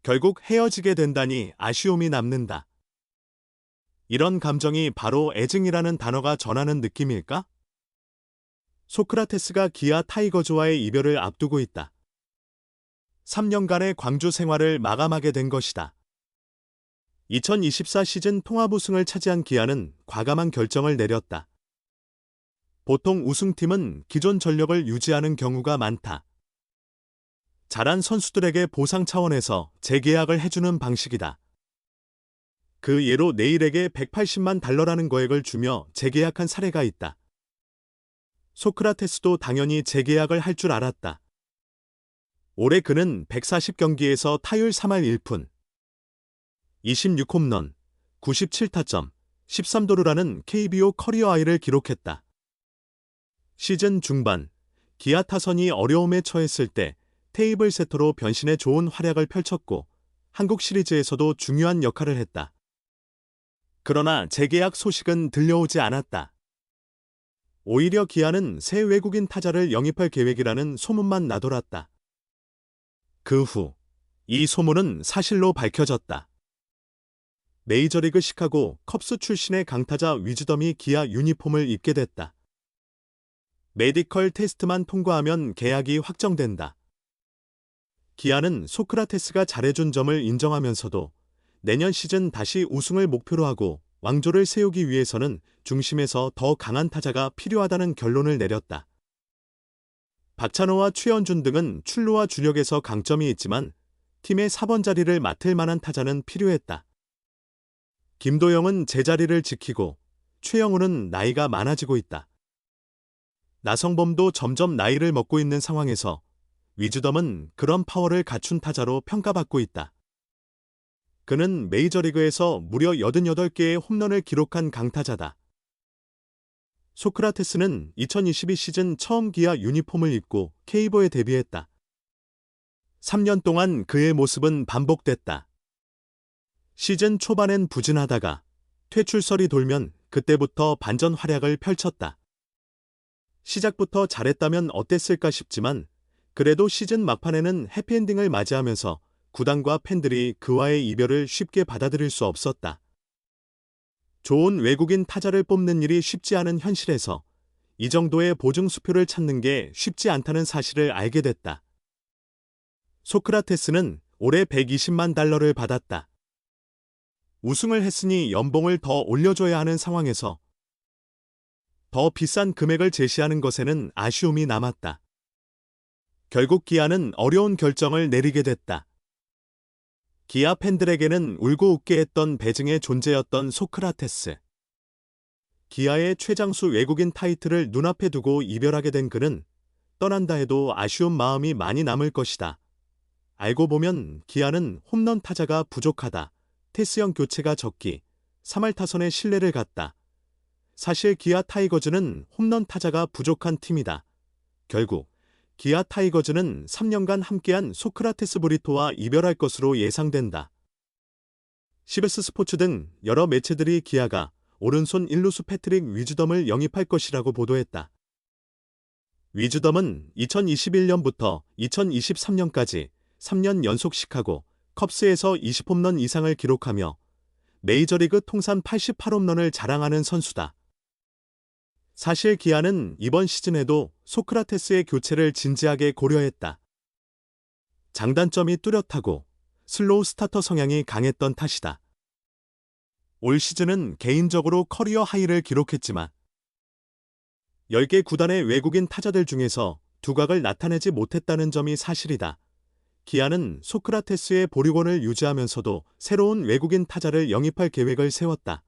결국 헤어지게 된다니 아쉬움이 남는다. 이런 감정이 바로 애증이라는 단어가 전하는 느낌일까? 소크라테스가 기아 타이거즈와의 이별을 앞두고 있다. 3년간의 광주 생활을 마감하게 된 것이다. 2024 시즌 통합 우승을 차지한 기아는 과감한 결정을 내렸다. 보통 우승팀은 기존 전력을 유지하는 경우가 많다. 잘한 선수들에게 보상 차원에서 재계약을 해주는 방식이다. 그 예로 네일에게 $180만 거액을 주며 재계약한 사례가 있다. 소크라테스도 당연히 재계약을 할 줄 알았다. 올해 그는 140경기에서 타율 3할 1푼, 26홈런, 97타점, 13도루라는 KBO 커리어 하이를 기록했다. 시즌 중반, 기아 타선이 어려움에 처했을 때 테이블 세터로 변신해 좋은 활약을 펼쳤고 한국 시리즈에서도 중요한 역할을 했다. 그러나 재계약 소식은 들려오지 않았다. 오히려 기아는 새 외국인 타자를 영입할 계획이라는 소문만 나돌았다. 그 후, 이 소문은 사실로 밝혀졌다. 메이저리그 시카고 컵스 출신의 강타자 위즈덤이 기아 유니폼을 입게 됐다. 메디컬 테스트만 통과하면 계약이 확정된다. 기아는 소크라테스가 잘해준 점을 인정하면서도 내년 시즌 다시 우승을 목표로 하고 왕조를 세우기 위해서는 중심에서 더 강한 타자가 필요하다는 결론을 내렸다. 박찬호와 최원준 등은 출루와 주력에서 강점이 있지만 팀의 4번 자리를 맡을 만한 타자는 필요했다. 김도영은 제자리를 지키고 최영우는 나이가 많아지고 있다. 나성범도 점점 나이를 먹고 있는 상황에서 위즈덤은 그런 파워를 갖춘 타자로 평가받고 있다. 그는 메이저리그에서 무려 88개의 홈런을 기록한 강타자다. 소크라테스는 2022 시즌 처음 기아 유니폼을 입고 케이버에 데뷔했다. 3년 동안 그의 모습은 반복됐다. 시즌 초반엔 부진하다가 퇴출설이 돌면 그때부터 반전 활약을 펼쳤다. 시작부터 잘했다면 어땠을까 싶지만 그래도 시즌 막판에는 해피엔딩을 맞이하면서 구단과 팬들이 그와의 이별을 쉽게 받아들일 수 없었다. 좋은 외국인 타자를 뽑는 일이 쉽지 않은 현실에서 이 정도의 보증 수표를 찾는 게 쉽지 않다는 사실을 알게 됐다. 소크라테스는 올해 $120만 받았다. 우승을 했으니 연봉을 더 올려줘야 하는 상황에서 더 비싼 금액을 제시하는 것에는 아쉬움이 남았다. 결국 기아는 어려운 결정을 내리게 됐다. 기아 팬들에게는 울고 웃게 했던 배증의 존재였던 소크라테스. 기아의 최장수 외국인 타이틀을 눈앞에 두고 이별하게 된 그는 떠난다 해도 아쉬운 마음이 많이 남을 것이다. 알고 보면 기아는 홈런 타자가 부족하다. 테스형 교체가 적기, 3할 타선의 신뢰를 갖다. 사실 기아 타이거즈는 홈런 타자가 부족한 팀이다. 결국 기아 타이거즈는 3년간 함께한 소크라테스 브리토와 이별할 것으로 예상된다. CBS 스포츠 등 여러 매체들이 기아가 오른손 일루수 패트릭 위즈덤을 영입할 것이라고 보도했다. 위즈덤은 2021년부터 2023년까지 3년 연속 시카고 컵스에서 20홈런 이상을 기록하며 메이저리그 통산 88홈런을 자랑하는 선수다. 사실 기아는 이번 시즌에도 소크라테스의 교체를 진지하게 고려했다. 장단점이 뚜렷하고 슬로우 스타터 성향이 강했던 탓이다. 올 시즌은 개인적으로 커리어 하이를 기록했지만 10개 구단의 외국인 타자들 중에서 두각을 나타내지 못했다는 점이 사실이다. 기아는 소크라테스의 보류권을 유지하면서도 새로운 외국인 타자를 영입할 계획을 세웠다.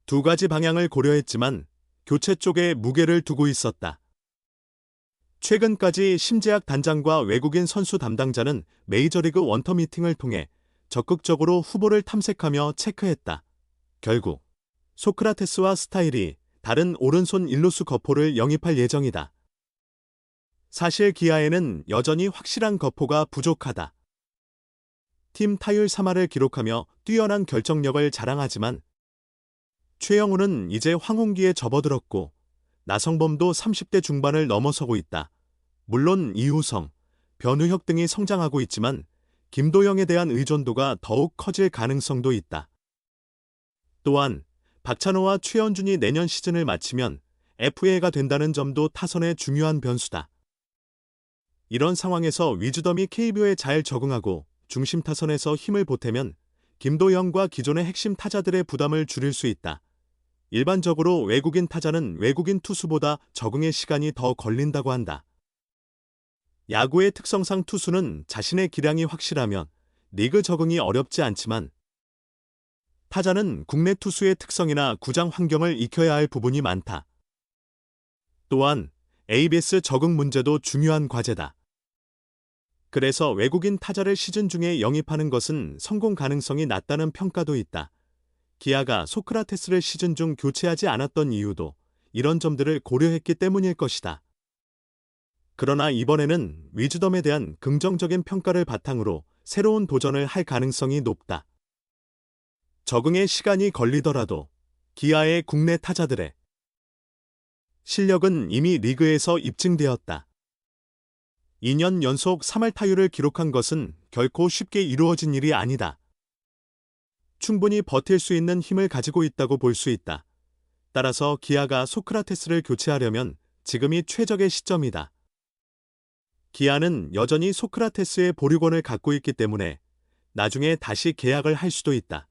두 가지 방향을 고려했지만 교체 쪽에 무게를 두고 있었다. 최근까지 심재학 단장과 외국인 선수 담당자는 메이저리그 원터 미팅을 통해 적극적으로 후보를 탐색하며 체크했다. 결국 소크라테스와 스타일이 다른 오른손 일루수 거포를 영입할 예정이다. 사실 기아에는 여전히 확실한 거포가 부족하다. 팀 타율 3할을 기록하며 뛰어난 결정력을 자랑하지만 최영우는 이제 황혼기에 접어들었고 나성범도 30대 중반을 넘어서고 있다. 물론 이후성, 변우혁 등이 성장하고 있지만 김도영에 대한 의존도가 더욱 커질 가능성도 있다. 또한 박찬호와 최현준이 내년 시즌을 마치면 FA가 된다는 점도 타선의 중요한 변수다. 이런 상황에서 위즈덤이 KBO에 잘 적응하고 중심 타선에서 힘을 보태면 김도영과 기존의 핵심 타자들의 부담을 줄일 수 있다. 일반적으로 외국인 타자는 외국인 투수보다 적응의 시간이 더 걸린다고 한다. 야구의 특성상 투수는 자신의 기량이 확실하면 리그 적응이 어렵지 않지만 타자는 국내 투수의 특성이나 구장 환경을 익혀야 할 부분이 많다. 또한 ABS 적응 문제도 중요한 과제다. 그래서 외국인 타자를 시즌 중에 영입하는 것은 성공 가능성이 낮다는 평가도 있다. 기아가 소크라테스를 시즌 중 교체하지 않았던 이유도 이런 점들을 고려했기 때문일 것이다. 그러나 이번에는 위즈덤에 대한 긍정적인 평가를 바탕으로 새로운 도전을 할 가능성이 높다. 적응에 시간이 걸리더라도 기아의 국내 타자들의 실력은 이미 리그에서 입증되었다. 2년 연속 3할 타율을 기록한 것은 결코 쉽게 이루어진 일이 아니다. 충분히 버틸 수 있는 힘을 가지고 있다고 볼 수 있다. 따라서 기아가 소크라테스를 교체하려면 지금이 최적의 시점이다. 기아는 여전히 소크라테스의 보류권을 갖고 있기 때문에 나중에 다시 계약을 할 수도 있다.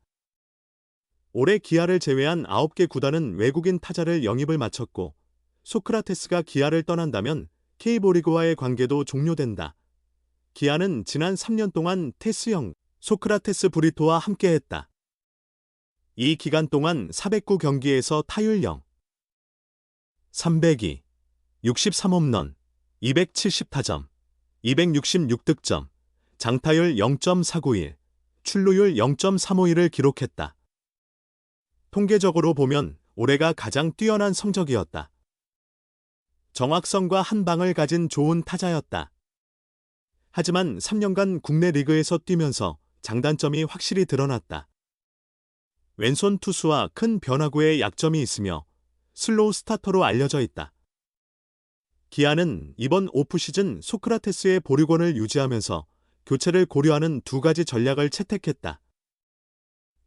올해 기아를 제외한 9개 구단은 외국인 타자를 영입을 마쳤고 소크라테스가 기아를 떠난다면 K리그와의 관계도 종료된다. 기아는 지난 3년 동안 테스형, 소크라테스 브리토와 함께했다. 이 기간 동안 409경기에서 타율 0, 302, 63홈런, 270타점, 266득점, 장타율 0.491, 출루율 0.351을 기록했다. 통계적으로 보면 올해가 가장 뛰어난 성적이었다. 정확성과 한 방을 가진 좋은 타자였다. 하지만 3년간 국내 리그에서 뛰면서 장단점이 확실히 드러났다. 왼손 투수와 큰 변화구에 약점이 있으며 슬로우 스타터로 알려져 있다. 기아는 이번 오프시즌 소크라테스의 보류권을 유지하면서 교체를 고려하는 두 가지 전략을 채택했다.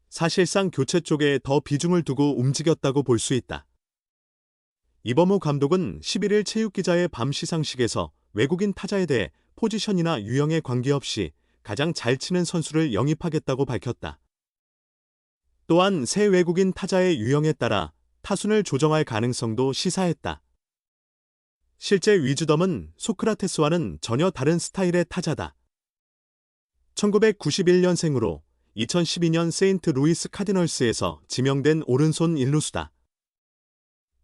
사실상 교체 쪽에 더 비중을 두고 움직였다고 볼 수 있다. 이범호 감독은 11일 체육기자의 밤 시상식에서 외국인 타자에 대해 포지션이나 유형에 관계없이 가장 잘 치는 선수를 영입하겠다고 밝혔다. 또한 새 외국인 타자의 유형에 따라 타순을 조정할 가능성도 시사했다. 실제 위즈덤은 소크라테스와는 전혀 다른 스타일의 타자다. 1991년생으로 2012년 세인트 루이스 카디널스에서 지명된 오른손 일루수다.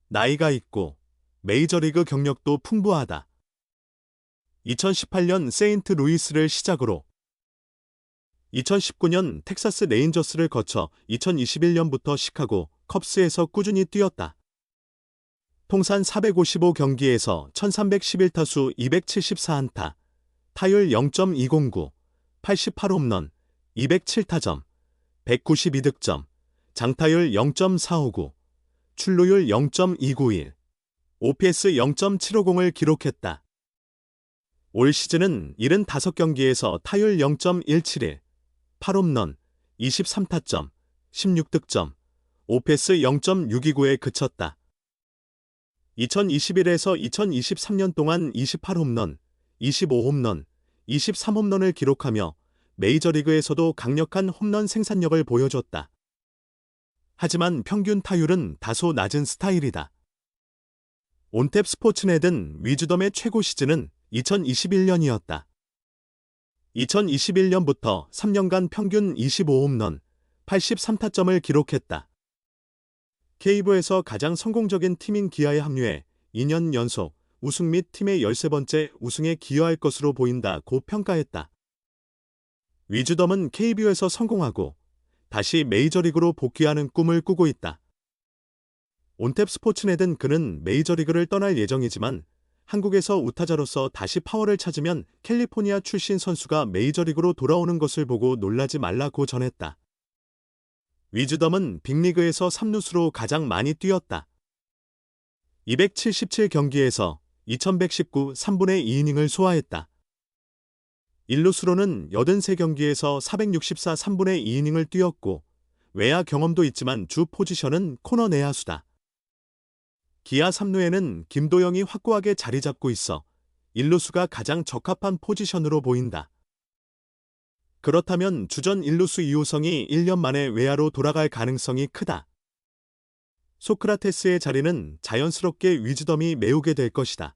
나이가 있고 메이저리그 경력도 풍부하다. 2018년 세인트 루이스를 시작으로 2019년 텍사스 레인저스를 거쳐 2021년부터 시카고 컵스에서 꾸준히 뛰었다. 통산 455경기에서 1311타수 274안타, 타율 0.209, 88홈런, 207타점, 192득점, 장타율 0.459, 출루율 0.291, OPS 0.750을 기록했다. 올 시즌은 75경기에서 타율 0.171, 8홈런, 23타점, 16득점, OPS 0.629에 그쳤다. 2021에서 2023년 동안 28홈런, 25홈런, 23홈런을 기록하며 메이저리그에서도 강력한 홈런 생산력을 보여줬다. 하지만 평균 타율은 다소 낮은 스타일이다. 온탭 스포츠넷은 위즈덤의 최고 시즌은 2021년이었다. 2021년부터 3년간 평균 25홈런, 83타점을 기록했다. K부에서 가장 성공적인 팀인 기아에 합류해 2년 연속 우승 및 팀의 13번째 우승에 기여할 것으로 보인다고 평가했다. 위즈덤은 KBO에서 성공하고 다시 메이저리그로 복귀하는 꿈을 꾸고 있다. 온탭 스포츠넷은 그는 메이저리그를 떠날 예정이지만 한국에서 우타자로서 다시 파워를 찾으면 캘리포니아 출신 선수가 메이저리그로 돌아오는 것을 보고 놀라지 말라고 전했다. 위즈덤은 빅리그에서 3루수로 가장 많이 뛰었다. 277경기에서 2119 3분의 2이닝을 소화했다. 일루수로는 83경기에서 464 3분의 2이닝을 뛰었고 외야 경험도 있지만 주 포지션은 코너 내야수다. 기아 3루에는 김도영이 확고하게 자리 잡고 있어 일루수가 가장 적합한 포지션으로 보인다. 그렇다면 주전 일루수 이호성이 1년 만에 외야로 돌아갈 가능성이 크다. 소크라테스의 자리는 자연스럽게 위즈덤이 메우게 될 것이다.